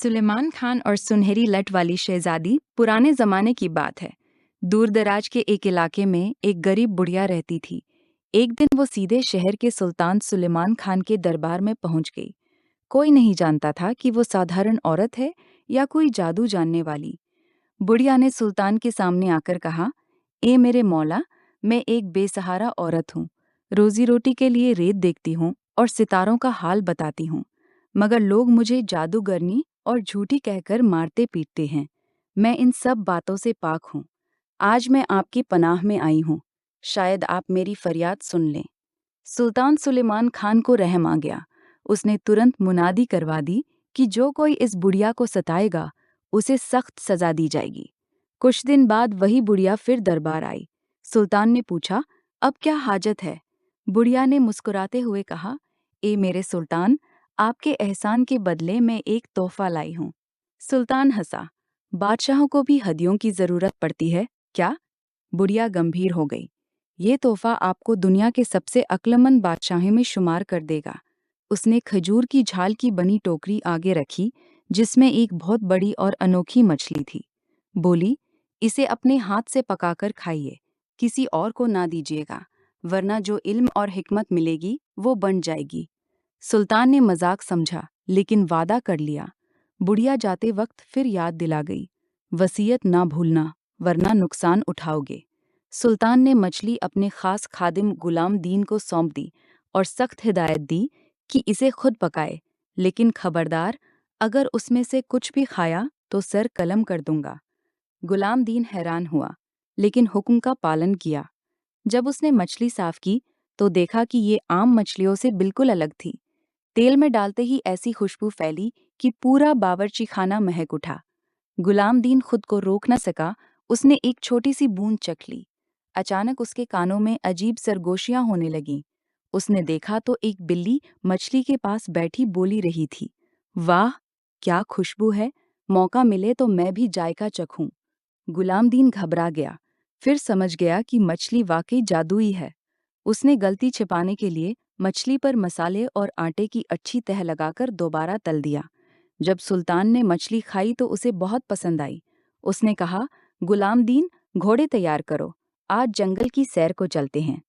सुलेमान खान और सुनहरी लट वाली शहजादी पुराने जमाने की बात है। दूर दराज के एक इलाके में एक गरीब बुढ़िया रहती थी। एक दिन वो सीधे शहर के सुल्तान सुलेमान खान के दरबार में पहुंच गई। कोई नहीं जानता था कि वो साधारण औरत है या कोई जादू जानने वाली। बुढ़िया ने सुल्तान के सामने आकर कहा, ए मेरे मौला, मैं एक बेसहारा औरत हूँ। रोजी रोटी के लिए रेत देखती हूँ और सितारों का हाल बताती हूँ, मगर लोग मुझे जादूगरनी और झूठी कहकर मारते पीटते हैं। मैं इन सब बातों से पाक हूँ। आज मैं आपकी पनाह में आई हूँ। शायद आप मेरी फरियाद सुन लें। सुल्तान सुलेमान खान को रहम आ गया। उसने तुरंत मुनादी करवा दी कि जो कोई इस बुढ़िया को सताएगा उसे सख्त सजा दी जाएगी। कुछ दिन बाद वही बुढ़िया फिर दरबार आई। सुल्तान ने पूछा, अब क्या हाजत है? बुढ़िया ने मुस्कुराते हुए कहा, ए मेरे सुल्तान, आपके एहसान के बदले मैं एक तोहफा लाई हूँ। सुल्तान हंसा, बादशाहों को भी हदियों की जरूरत पड़ती है क्या? बुढ़िया गंभीर हो गई। ये तोहफा आपको दुनिया के सबसे अक्लमंद बादशाहों में शुमार कर देगा। उसने खजूर की झाल की बनी टोकरी आगे रखी, जिसमें एक बहुत बड़ी और अनोखी मछली थी। बोली, इसे अपने हाथ से पकाकर खाइए, किसी और को ना दीजिएगा, वरना जो इल्म और हिकमत मिलेगी वो बन जाएगी। सुल्तान ने मजाक समझा, लेकिन वादा कर लिया। बुढ़िया जाते वक्त फिर याद दिला गई, वसीयत ना भूलना, वरना नुकसान उठाओगे। सुल्तान ने मछली अपने खास खादिम गुलाम दीन को सौंप दी और सख्त हिदायत दी कि इसे खुद पकाए, लेकिन खबरदार, अगर उसमें से कुछ भी खाया तो सर कलम कर दूंगा। गुलाम दीन हैरान हुआ, लेकिन हुक्म का पालन किया। जब उसने मछली साफ की तो देखा कि ये आम मछलियों से बिल्कुल अलग थी। तेल में डालते ही ऐसी खुशबू फैली कि पूरा बावर्ची खाना महक उठा। गुलाम दीन खुद को रोक न सका। उसने एक छोटी सी बूंद चख ली। अचानक उसके कानों में अजीब सरगोशियां होने लगीं। उसने देखा तो एक बिल्ली मछली के पास बैठी बोली रही थी, वाह, क्या खुशबू है! मौका मिले तो मैं भी जायका चखूं। गुलाम दीन घबरा गया, फिर समझ गया कि मछली वाकई जादुई है। उसने गलती छिपाने के लिए मछली पर मसाले और आटे की अच्छी तह लगाकर दोबारा तल दिया। जब सुल्तान ने मछली खाई तो उसे बहुत पसंद आई। उसने कहा, गुलाम दीन, घोड़े तैयार करो, आज जंगल की सैर को चलते हैं।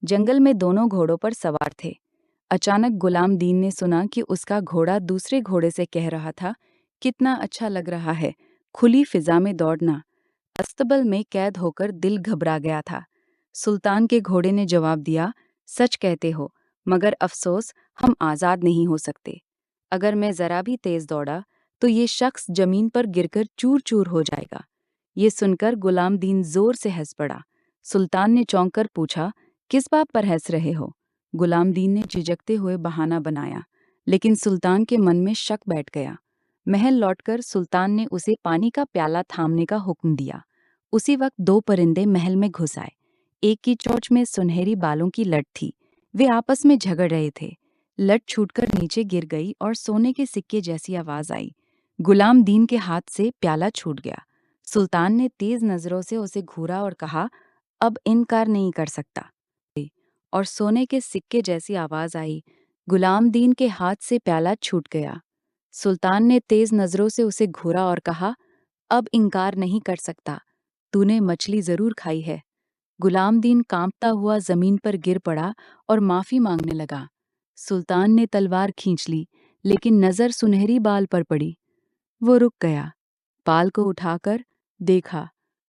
जंगल में दोनों घोड़ों पर सवार थे। अचानक गुलाम दीन ने सुना कि उसका घोड़ा दूसरे घोड़े से कह रहा था, कितना अच्छा लग रहा है खुली फिजा में दौड़ना। अस्तबल में कैद होकर दिल घबरा गया था। सुल्तान के घोड़े ने जवाब दिया, सच कहते हो, मगर अफसोस, हम आज़ाद नहीं हो सकते। अगर मैं जरा भी तेज दौड़ा तो ये शख्स जमीन पर गिरकर चूर चूर हो जाएगा। ये सुनकर गुलाम दीन जोर से हंस पड़ा। सुल्तान ने चौंक कर पूछा, किस बात पर हंस रहे हो? गुलाम दीन ने झिझकते हुए बहाना बनाया, लेकिन सुल्तान के मन में शक बैठ गया। महल लौटकर सुल्तान ने उसे पानी का प्याला थामने का हुक्म दिया। उसी वक्त दो परिंदे महल में घुस आए। एक की चोंच में सुनहरी बालों की लट थी। वे आपस में झगड़ रहे थे। लट छूटकर नीचे गिर गई और सोने के सिक्के जैसी आवाज आई। गुलाम दीन के हाथ से प्याला छूट गया। सुल्तान ने तेज नजरों से उसे घूरा और कहा, अब इनकार नहीं कर सकता। और सोने के सिक्के जैसी आवाज आई। गुलाम दीन के हाथ से प्याला छूट गया। सुल्तान ने तेज नजरों से उसे घूरा और कहा, अब इनकार नहीं कर सकता। तूने मछली जरूर खाई है। गुलाम दीन कांपता हुआ जमीन पर गिर पड़ा और माफी मांगने लगा। सुल्तान ने तलवार खींच ली, लेकिन नजर सुनहरी बाल पर पड़ी। वो रुक गया। बाल को उठाकर देखा,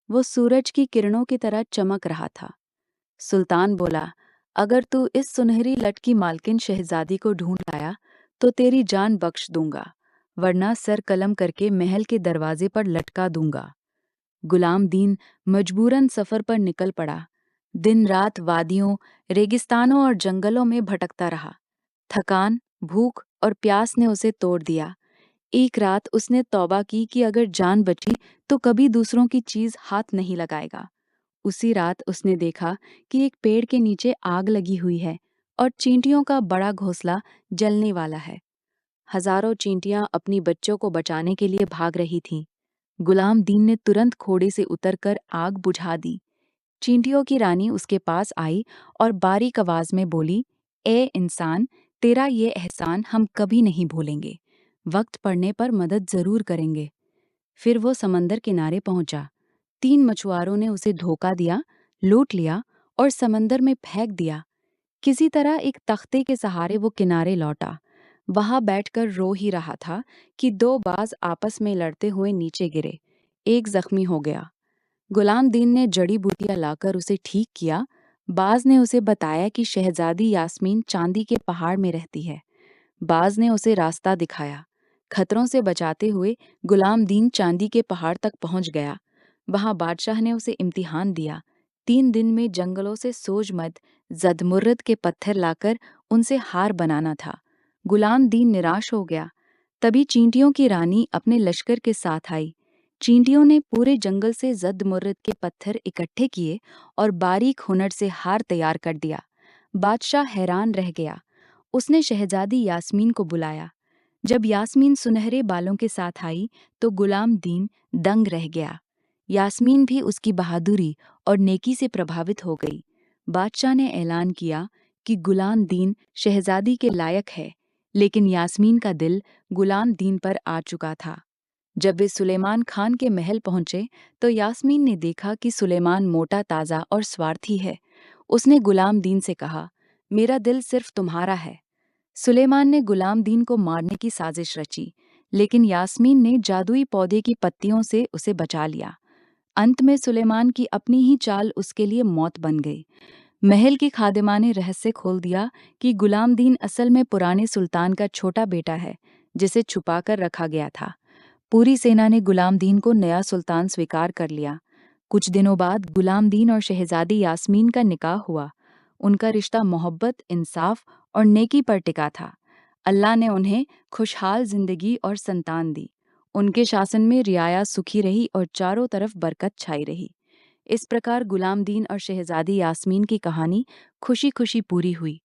वो सूरज की किरणों की तरह चमक रहा था। सुल्तान बोला, अगर तू इस सुनहरी लट की मालकिन शहजादी को ढूंढ लाया तो तेरी जान बख्श दूंगा, वरना सर कलम करके महल के दरवाजे पर लटका दूंगा। गुलाम दीन मजबूरन सफर पर निकल पड़ा। दिन रात वादियों, रेगिस्तानों और जंगलों में भटकता रहा। थकान, भूख और प्यास ने उसे तोड़ दिया। एक रात उसने तौबा की कि अगर जान बची तो कभी दूसरों की चीज हाथ नहीं लगाएगा। उसी रात उसने देखा कि एक पेड़ के नीचे आग लगी हुई है और चींटियों का बड़ा घोंसला जलने वाला है। हजारों चींटियां अपनी बच्चों को बचाने के लिए भाग रही थीं। गुलाम दीन ने तुरंत घोड़े से उतरकर आग बुझा दी। चींटियों की रानी उसके पास आई और बारीक आवाज में बोली, ए इंसान, तेरा ये एहसान हम कभी नहीं भूलेंगे। वक्त पड़ने पर मदद जरूर करेंगे। फिर वो समंदर किनारे पहुंचा। 3 मछुआरों ने उसे धोखा दिया, लूट लिया और समंदर में फेंक दिया। किसी तरह एक तख्ते के सहारे वो किनारे लौटा। वहां बैठकर रो ही रहा था कि 2 बाज आपस में लड़ते हुए नीचे गिरे। एक जख्मी हो गया। गुलाम दीन ने जड़ी बूटियां लाकर उसे ठीक किया। बाज ने उसे बताया कि शहजादी यास्मीन चांदी के पहाड़ में रहती है। बाज ने उसे रास्ता दिखाया। खतरों से बचाते हुए गुलाम दीन चांदी के पहाड़ तक पहुंच गया। वहां बादशाह ने उसे इम्तिहान दिया। 3 दिन में जंगलों से सोजमद, जदमुर्रद के पत्थर लाकर उनसे हार बनाना था। गुलाम दीन निराश हो गया। तभी चींटियों की रानी अपने लश्कर के साथ आई। चींटियों ने पूरे जंगल से जदमुर्रद के पत्थर इकट्ठे किए और बारीक हुनर से हार तैयार कर दिया। बादशाह हैरान रह गया। उसने शहजादी यास्मीन को बुलाया। जब यास्मीन सुनहरे बालों के साथ आई तो गुलाम दीन दंग रह गया। यास्मीन भी उसकी बहादुरी और नेकी से प्रभावित हो गई। बादशाह ने ऐलान किया कि गुलाम दीन शहजादी के लायक है, लेकिन यास्मीन का दिल गुलाम दीन पर आ चुका था। जब वे सुलेमान खान के महल पहुंचे तो यास्मीन ने देखा कि सुलेमान मोटा ताज़ा और स्वार्थी है। उसने गुलाम दीन से कहा, मेरा दिल सिर्फ तुम्हारा है। सुलेमान ने गुलाम दीन को मारने की साजिश रची, लेकिन यास्मीन ने जादुई पौधे की पत्तियों से उसे बचा लिया। अंत में सुलेमान की अपनी ही चाल उसके लिए मौत बन गई। महल की खादिमा ने रहस्य खोल दिया कि गुलाम दीन असल में पुराने सुल्तान का छोटा बेटा है, जिसे छुपाकर रखा गया था। पूरी सेना ने गुलाम दीन को नया सुल्तान स्वीकार कर लिया। कुछ दिनों बाद गुलाम दीन और शहजादी यास्मीन का निकाह हुआ। उनका रिश्ता मोहब्बत, इंसाफ और नेकी पर टिका था। अल्लाह ने उन्हें खुशहाल जिंदगी और संतान दी। उनके शासन में रियाया सुखी रही और चारों तरफ बरकत छाई रही। इस प्रकार गुलाम दीन और शहजादी यास्मीन की कहानी खुशी खुशी पूरी हुई।